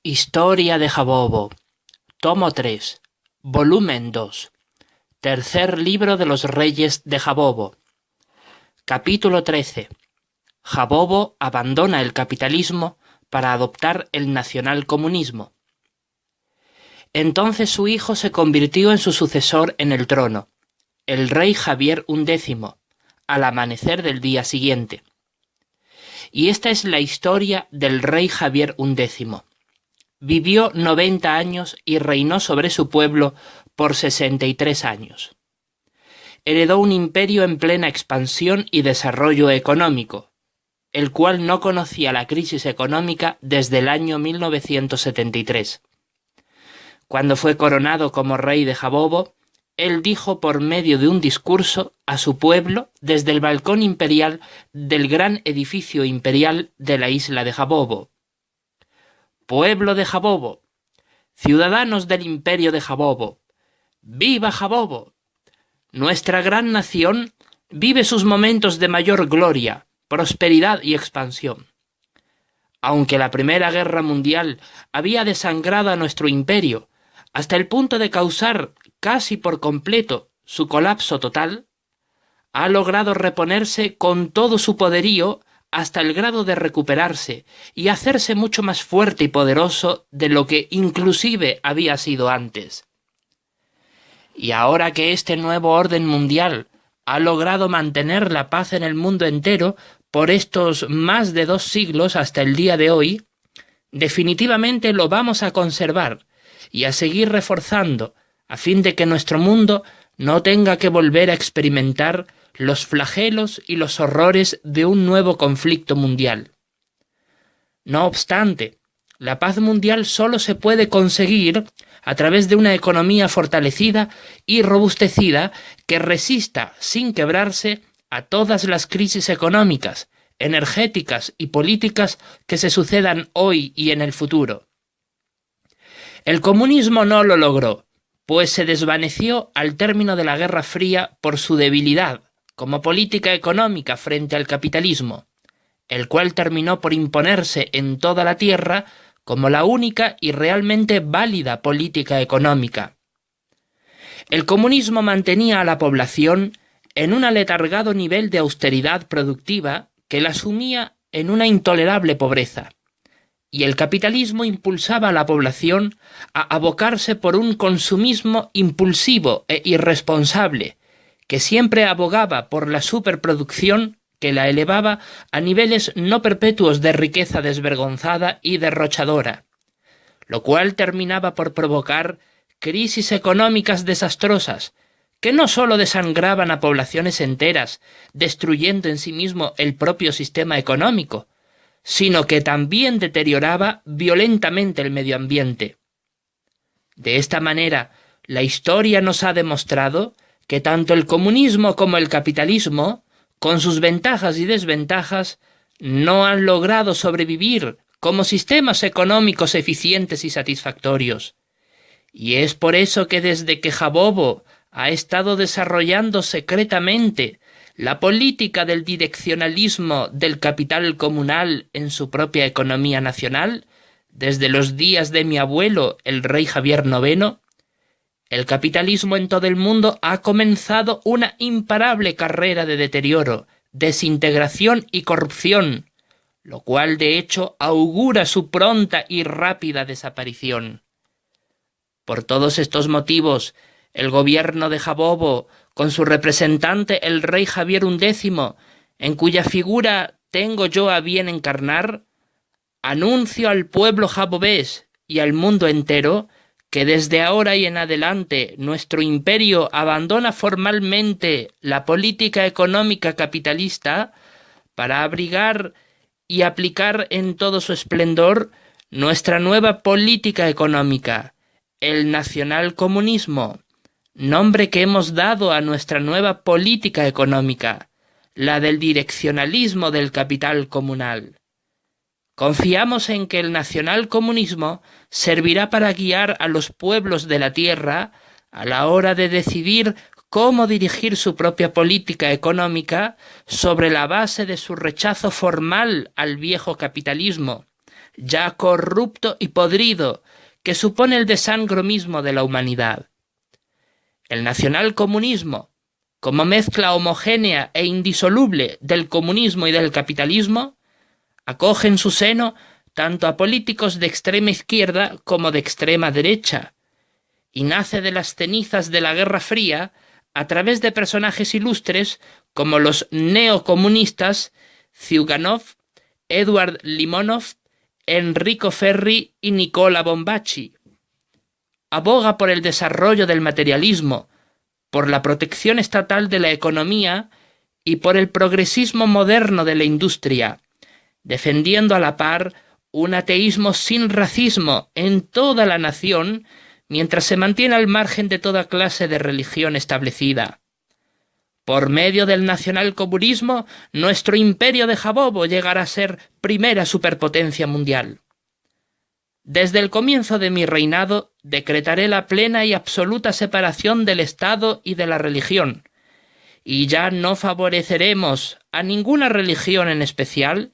Historia de Jabobo, tomo 3, volumen 2, tercer libro de los reyes de Jabobo. Capítulo 13. Jabobo abandona el capitalismo para adoptar el nacionalcomunismo. Entonces su hijo se convirtió en su sucesor en el trono, el rey Javier XI, al amanecer del día siguiente. Y esta es la historia del rey Javier XI. Vivió 90 años y reinó sobre su pueblo por 63 años. Heredó un imperio en plena expansión y desarrollo económico, el cual no conocía la crisis económica desde el año 1973. Cuando fue coronado como rey de Jabobo, él dijo por medio de un discurso a su pueblo desde el balcón imperial del gran edificio imperial de la isla de Jabobo: «Pueblo de Jabobo, ciudadanos del imperio de Jabobo, ¡viva Jabobo! Nuestra gran nación vive sus momentos de mayor gloria, prosperidad y expansión. Aunque la Primera Guerra Mundial había desangrado a nuestro imperio hasta el punto de causar casi por completo su colapso total, ha logrado reponerse con todo su poderío hasta el grado de recuperarse y hacerse mucho más fuerte y poderoso de lo que inclusive había sido antes. Y ahora que este nuevo orden mundial ha logrado mantener la paz en el mundo entero por estos más de 2 siglos hasta el día de hoy, definitivamente lo vamos a conservar y a seguir reforzando a fin de que nuestro mundo no tenga que volver a experimentar los flagelos y los horrores de un nuevo conflicto mundial. No obstante, la paz mundial solo se puede conseguir a través de una economía fortalecida y robustecida que resista sin quebrarse a todas las crisis económicas, energéticas y políticas que se sucedan hoy y en el futuro. El comunismo no lo logró, pues se desvaneció al término de la Guerra Fría por su debilidad como política económica frente al capitalismo, el cual terminó por imponerse en toda la Tierra como la única y realmente válida política económica. El comunismo mantenía a la población en un aletargado nivel de austeridad productiva que la sumía en una intolerable pobreza, y el capitalismo impulsaba a la población a abocarse por un consumismo impulsivo e irresponsable, que siempre abogaba por la superproducción que la elevaba a niveles no perpetuos de riqueza desvergonzada y derrochadora, lo cual terminaba por provocar crisis económicas desastrosas, que no sólo desangraban a poblaciones enteras, destruyendo en sí mismo el propio sistema económico, sino que también deterioraba violentamente el medio ambiente. De esta manera, la historia nos ha demostrado que tanto el comunismo como el capitalismo, con sus ventajas y desventajas, no han logrado sobrevivir como sistemas económicos eficientes y satisfactorios. Y es por eso que desde que Jabobo ha estado desarrollando secretamente la política del direccionalismo del capital comunal en su propia economía nacional, desde los días de mi abuelo, el rey Javier IX, el capitalismo en todo el mundo ha comenzado una imparable carrera de deterioro, desintegración y corrupción, lo cual de hecho augura su pronta y rápida desaparición. Por todos estos motivos, el gobierno de Jabobo, con su representante el rey Javier XI, en cuya figura tengo yo a bien encarnar, anuncio al pueblo jabobés y al mundo entero que desde ahora y en adelante nuestro imperio abandona formalmente la política económica capitalista para abrigar y aplicar en todo su esplendor nuestra nueva política económica, el nacionalcomunismo, nombre que hemos dado a nuestra nueva política económica, la del direccionalismo del capital comunal. Confiamos en que el nacionalcomunismo servirá para guiar a los pueblos de la tierra a la hora de decidir cómo dirigir su propia política económica sobre la base de su rechazo formal al viejo capitalismo, ya corrupto y podrido, que supone el desangro mismo de la humanidad. El nacionalcomunismo, como mezcla homogénea e indisoluble del comunismo y del capitalismo, acoge en su seno tanto a políticos de extrema izquierda como de extrema derecha, y nace de las cenizas de la Guerra Fría a través de personajes ilustres como los neocomunistas Ziugánov, Eduard Limonov, Enrico Ferri y Nicola Bombaci. Aboga por el desarrollo del materialismo, por la protección estatal de la economía y por el progresismo moderno de la industria, defendiendo a la par un ateísmo sin racismo en toda la nación, mientras se mantiene al margen de toda clase de religión establecida. Por medio del nacionalcomunismo, nuestro imperio de Jabobo llegará a ser primera superpotencia mundial. Desde el comienzo de mi reinado, decretaré la plena y absoluta separación del Estado y de la religión, y ya no favoreceremos a ninguna religión en especial,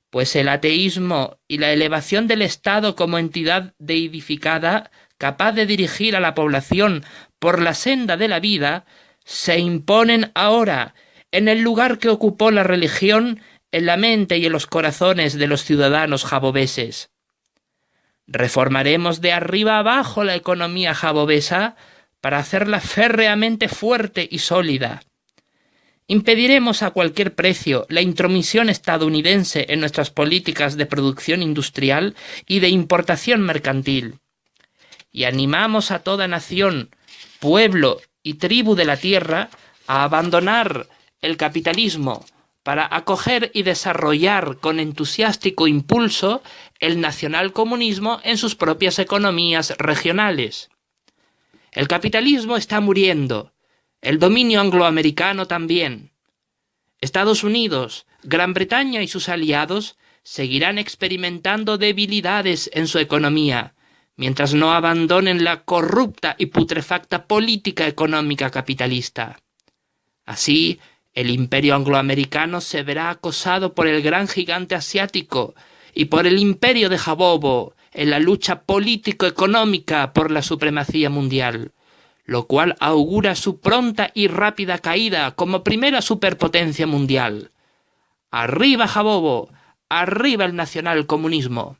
pues el ateísmo y la elevación del Estado como entidad deidificada, capaz de dirigir a la población por la senda de la vida, se imponen ahora en el lugar que ocupó la religión en la mente y en los corazones de los ciudadanos jabobeses. Reformaremos de arriba abajo la economía jabobesa para hacerla férreamente fuerte y sólida. Impediremos a cualquier precio la intromisión estadounidense en nuestras políticas de producción industrial y de importación mercantil. Y animamos a toda nación, pueblo y tribu de la tierra a abandonar el capitalismo para acoger y desarrollar con entusiástico impulso el nacionalcomunismo en sus propias economías regionales. El capitalismo está muriendo, el dominio angloamericano también. Estados Unidos, Gran Bretaña y sus aliados seguirán experimentando debilidades en su economía, mientras no abandonen la corrupta y putrefacta política económica capitalista. Así, el imperio angloamericano se verá acosado por el gran gigante asiático y por el imperio de Jabobo en la lucha político-económica por la supremacía mundial, lo cual augura su pronta y rápida caída como primera superpotencia mundial. ¡Arriba Jabobo! ¡Arriba el nacionalcomunismo!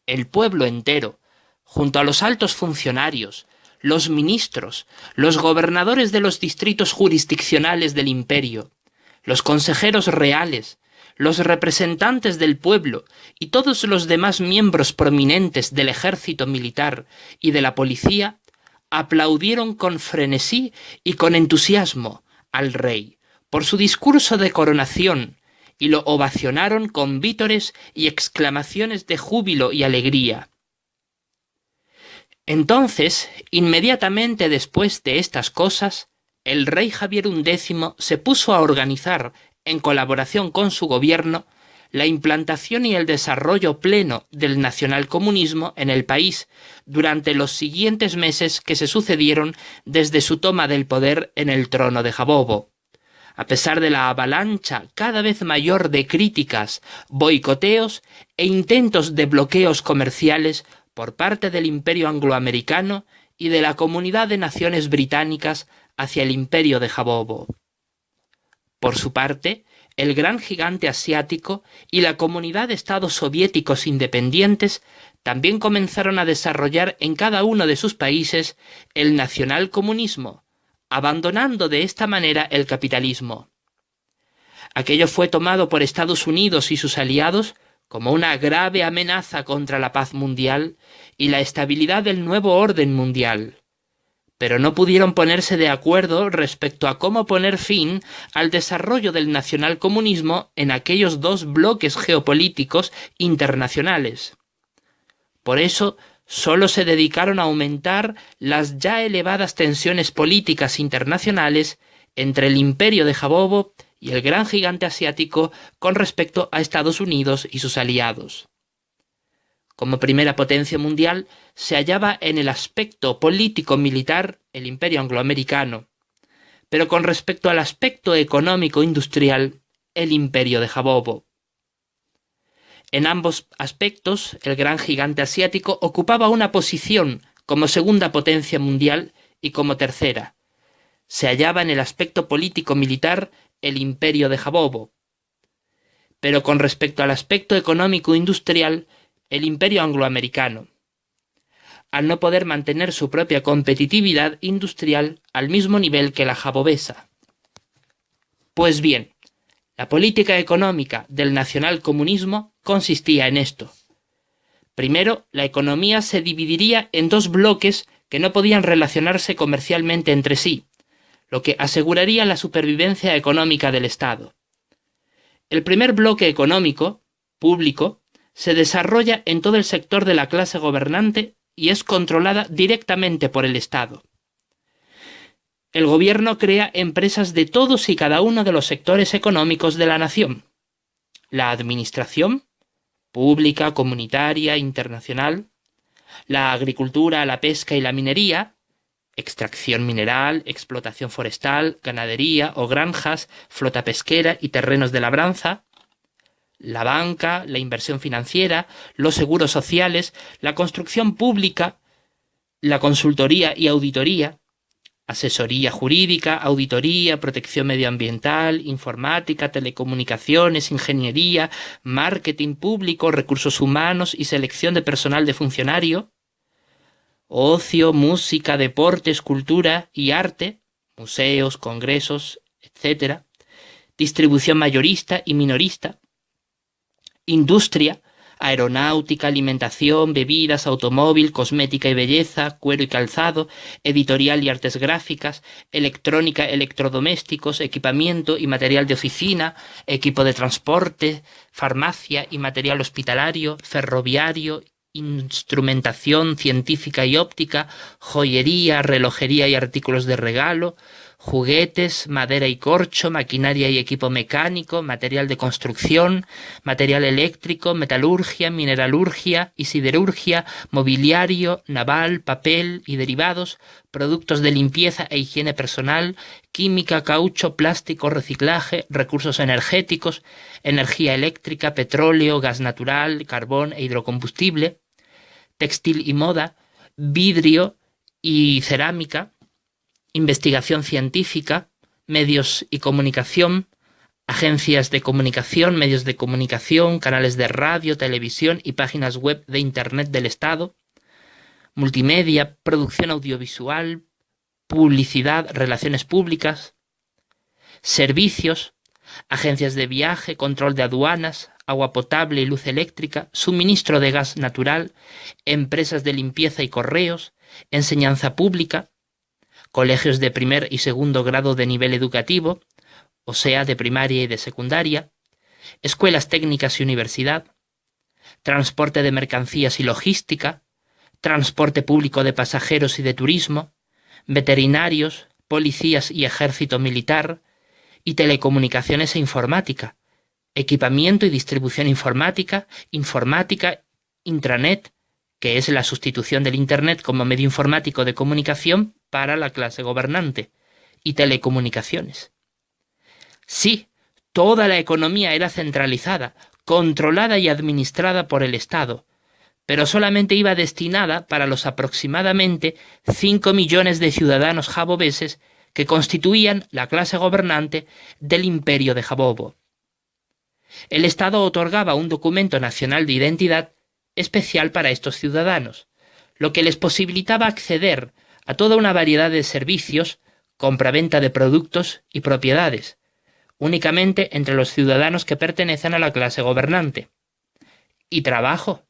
El pueblo entero, junto a los altos funcionarios, los ministros, los gobernadores de los distritos jurisdiccionales del imperio, los consejeros reales, los representantes del pueblo y todos los demás miembros prominentes del ejército militar y de la policía, aplaudieron con frenesí y con entusiasmo al rey por su discurso de coronación, y lo ovacionaron con vítores y exclamaciones de júbilo y alegría. Entonces, inmediatamente después de estas cosas, el rey Javier XI se puso a organizar, en colaboración con su gobierno, la implantación y el desarrollo pleno del nacionalcomunismo en el país durante los siguientes meses que se sucedieron desde su toma del poder en el trono de Jabobo. A pesar de la avalancha cada vez mayor de críticas, boicoteos e intentos de bloqueos comerciales por parte del imperio angloamericano y de la Comunidad de Naciones Británicas hacia el imperio de Jabobo. Por su parte, el gran gigante asiático y la comunidad de estados soviéticos independientes también comenzaron a desarrollar en cada uno de sus países el nacionalcomunismo, abandonando de esta manera el capitalismo. Aquello fue tomado por Estados Unidos y sus aliados como una grave amenaza contra la paz mundial y la estabilidad del nuevo orden mundial, pero no pudieron ponerse de acuerdo respecto a cómo poner fin al desarrollo del nacionalcomunismo en aquellos dos bloques geopolíticos internacionales. Por eso, solo se dedicaron a aumentar las ya elevadas tensiones políticas internacionales entre el imperio de Jabobo y el gran gigante asiático con respecto a Estados Unidos y sus aliados. Como primera potencia mundial, se hallaba en el aspecto político-militar el imperio angloamericano, pero con respecto al aspecto económico-industrial, el imperio de Jabobo. En ambos aspectos, el gran gigante asiático ocupaba una posición como segunda potencia mundial y como tercera. Se hallaba en el aspecto político-militar el imperio de Jabobo. Pero con respecto al aspecto económico-industrial, el imperio angloamericano, al no poder mantener su propia competitividad industrial al mismo nivel que la jabobesa. Pues bien, la política económica del nacionalcomunismo consistía en esto. Primero, la economía se dividiría en dos bloques que no podían relacionarse comercialmente entre sí, lo que aseguraría la supervivencia económica del Estado. El primer bloque económico, público, se desarrolla en todo el sector de la clase gobernante y es controlada directamente por el Estado. El gobierno crea empresas de todos y cada uno de los sectores económicos de la nación. La administración, pública, comunitaria, internacional, la agricultura, la pesca y la minería, extracción mineral, explotación forestal, ganadería o granjas, flota pesquera y terrenos de labranza, la banca, la inversión financiera, los seguros sociales, la construcción pública, la consultoría y auditoría, asesoría jurídica, auditoría, protección medioambiental, informática, telecomunicaciones, ingeniería, marketing público, recursos humanos y selección de personal de funcionario, ocio, música, deportes, cultura y arte, museos, congresos, etc., distribución mayorista y minorista, industria, aeronáutica, alimentación, bebidas, automóvil, cosmética y belleza, cuero y calzado, editorial y artes gráficas, electrónica, electrodomésticos, equipamiento y material de oficina, equipo de transporte, farmacia y material hospitalario, ferroviario, instrumentación científica y óptica, joyería, relojería y artículos de regalo, juguetes, madera y corcho, maquinaria y equipo mecánico, material de construcción, material eléctrico, metalurgia, mineralurgia y siderurgia, mobiliario, naval, papel y derivados, productos de limpieza e higiene personal, química, caucho, plástico, reciclaje, recursos energéticos, energía eléctrica, petróleo, gas natural, carbón e hidrocombustible, textil y moda, vidrio y cerámica, investigación científica, medios y comunicación, agencias de comunicación, medios de comunicación, canales de radio, televisión y páginas web de Internet del Estado, multimedia, producción audiovisual, publicidad, relaciones públicas, servicios, agencias de viaje, control de aduanas, agua potable y luz eléctrica, suministro de gas natural, empresas de limpieza y correos, enseñanza pública, colegios de primer y segundo grado de nivel educativo, o sea, de primaria y de secundaria, escuelas técnicas y universidad, transporte de mercancías y logística, transporte público de pasajeros y de turismo, veterinarios, policías y ejército militar, y telecomunicaciones e informática, equipamiento y distribución informática, intranet, que es la sustitución del Internet como medio informático de comunicación para la clase gobernante, y telecomunicaciones. Sí, toda la economía era centralizada, controlada y administrada por el Estado, pero solamente iba destinada para los aproximadamente 5 millones de ciudadanos jabobeses que constituían la clase gobernante del imperio de Jabobo. El Estado otorgaba un documento nacional de identidad especial para estos ciudadanos, lo que les posibilitaba acceder a toda una variedad de servicios, compraventa de productos y propiedades, únicamente entre los ciudadanos que pertenecen a la clase gobernante, y trabajo,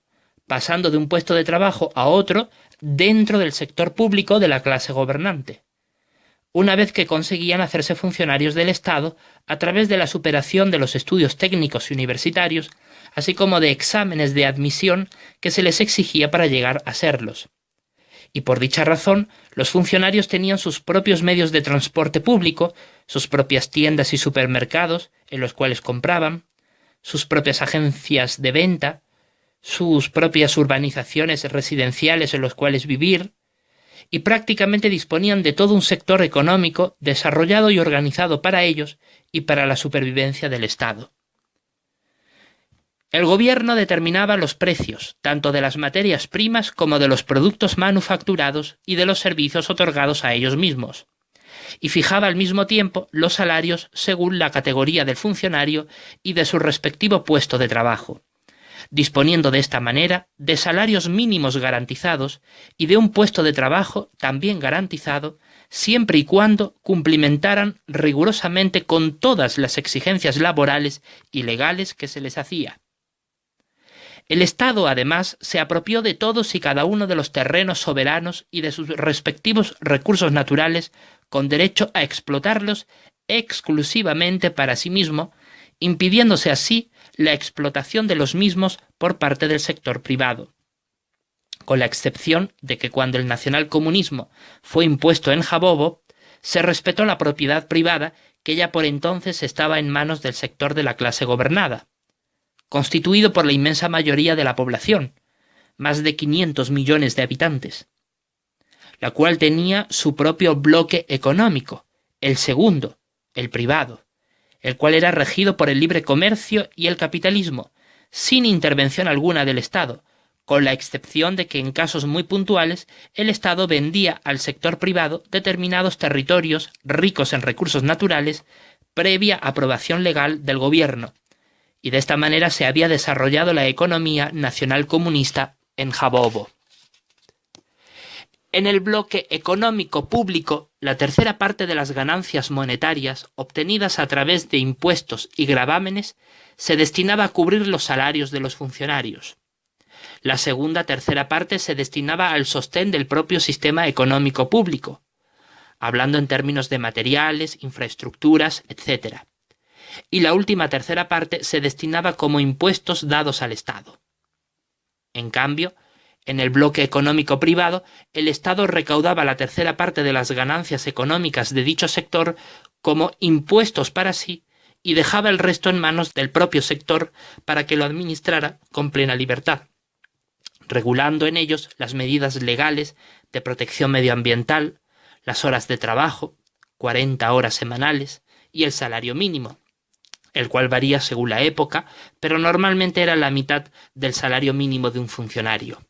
pasando de un puesto de trabajo a otro dentro del sector público de la clase gobernante, una vez que conseguían hacerse funcionarios del Estado a través de la superación de los estudios técnicos y universitarios, así como de exámenes de admisión que se les exigía para llegar a serlos. Y por dicha razón, los funcionarios tenían sus propios medios de transporte público, sus propias tiendas y supermercados en los cuales compraban, sus propias agencias de venta, sus propias urbanizaciones residenciales en los cuales vivir, y prácticamente disponían de todo un sector económico desarrollado y organizado para ellos y para la supervivencia del Estado. El gobierno determinaba los precios, tanto de las materias primas como de los productos manufacturados y de los servicios otorgados a ellos mismos, y fijaba al mismo tiempo los salarios según la categoría del funcionario y de su respectivo puesto de trabajo, disponiendo de esta manera de salarios mínimos garantizados y de un puesto de trabajo también garantizado, siempre y cuando cumplimentaran rigurosamente con todas las exigencias laborales y legales que se les hacía. El Estado, además, se apropió de todos y cada uno de los terrenos soberanos y de sus respectivos recursos naturales, con derecho a explotarlos exclusivamente para sí mismo, impidiéndose así la explotación de los mismos por parte del sector privado, con la excepción de que cuando el nacionalcomunismo fue impuesto en Jabobo, se respetó la propiedad privada que ya por entonces estaba en manos del sector de la clase gobernada, constituido por la inmensa mayoría de la población, más de 500 millones de habitantes, la cual tenía su propio bloque económico, el segundo, el privado, el cual era regido por el libre comercio y el capitalismo, sin intervención alguna del Estado, con la excepción de que en casos muy puntuales el Estado vendía al sector privado determinados territorios ricos en recursos naturales previa aprobación legal del gobierno, y de esta manera se había desarrollado la economía nacional comunista en Jabobo. En el bloque económico público, la tercera parte de las ganancias monetarias obtenidas a través de impuestos y gravámenes se destinaba a cubrir los salarios de los funcionarios. La segunda tercera parte se destinaba al sostén del propio sistema económico público, hablando en términos de materiales, infraestructuras, etc. Y la última tercera parte se destinaba como impuestos dados al Estado. En cambio, en el bloque económico privado, el Estado recaudaba la tercera parte de las ganancias económicas de dicho sector como impuestos para sí y dejaba el resto en manos del propio sector para que lo administrara con plena libertad, regulando en ellos las medidas legales de protección medioambiental, las horas de trabajo, 40 horas semanales, y el salario mínimo, el cual varía según la época, pero normalmente era la mitad del salario mínimo de un funcionario.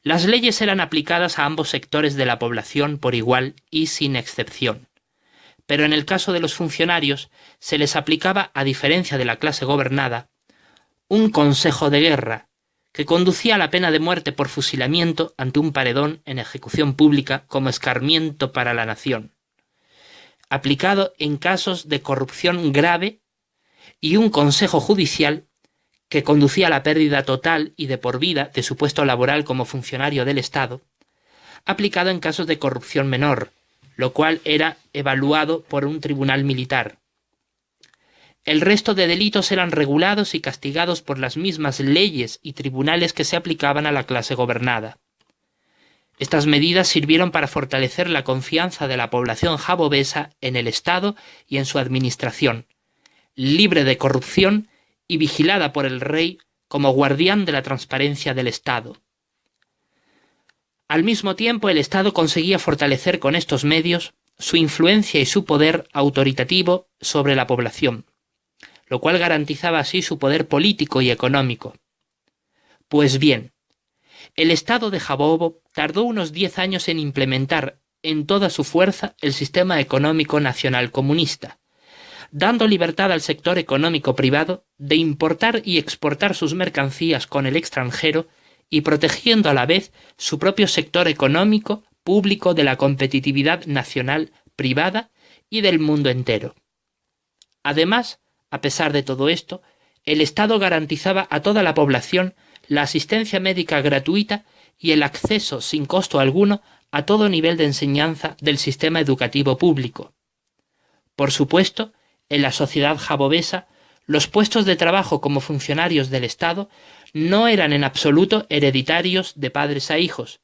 Las leyes eran aplicadas a ambos sectores de la población por igual y sin excepción, pero en el caso de los funcionarios se les aplicaba, a diferencia de la clase gobernada, un consejo de guerra que conducía a la pena de muerte por fusilamiento ante un paredón en ejecución pública como escarmiento para la nación, aplicado en casos de corrupción grave, y un consejo judicial que conducía a la pérdida total y de por vida de su puesto laboral como funcionario del Estado, aplicado en casos de corrupción menor, lo cual era evaluado por un tribunal militar. El resto de delitos eran regulados y castigados por las mismas leyes y tribunales que se aplicaban a la clase gobernada. Estas medidas sirvieron para fortalecer la confianza de la población jabobesa en el Estado y en su administración, libre de corrupción y vigilada por el rey como guardián de la transparencia del Estado. Al mismo tiempo, el Estado conseguía fortalecer con estos medios su influencia y su poder autoritativo sobre la población, lo cual garantizaba así su poder político y económico. Pues bien, el Estado de Jabobo tardó unos 10 años en implementar en toda su fuerza el sistema económico nacional comunista, dando libertad al sector económico privado de importar y exportar sus mercancías con el extranjero y protegiendo a la vez su propio sector económico público de la competitividad nacional privada y del mundo entero. Además, a pesar de todo esto, el Estado garantizaba a toda la población la asistencia médica gratuita y el acceso sin costo alguno a todo nivel de enseñanza del sistema educativo público. Por supuesto, en la sociedad jabobesa, los puestos de trabajo como funcionarios del Estado no eran en absoluto hereditarios de padres a hijos,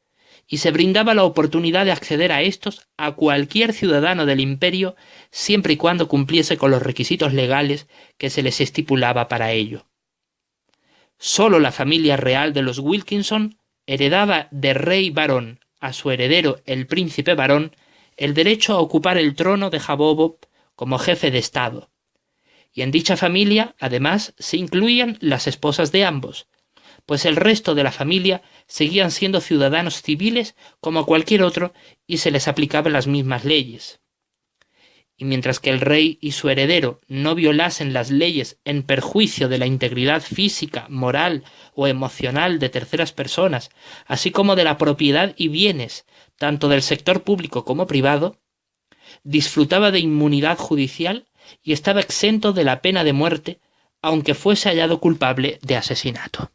y se brindaba la oportunidad de acceder a estos a cualquier ciudadano del imperio siempre y cuando cumpliese con los requisitos legales que se les estipulaba para ello. Solo la familia real de los Wilkinson heredaba de rey varón a su heredero, el príncipe varón, el derecho a ocupar el trono de Jabobo como jefe de Estado, y en dicha familia, además, se incluían las esposas de ambos, pues el resto de la familia seguían siendo ciudadanos civiles como cualquier otro y se les aplicaban las mismas leyes. Y mientras que el rey y su heredero no violasen las leyes en perjuicio de la integridad física, moral o emocional de terceras personas, así como de la propiedad y bienes, tanto del sector público como privado, disfrutaba de inmunidad judicial y estaba exento de la pena de muerte, aunque fuese hallado culpable de asesinato.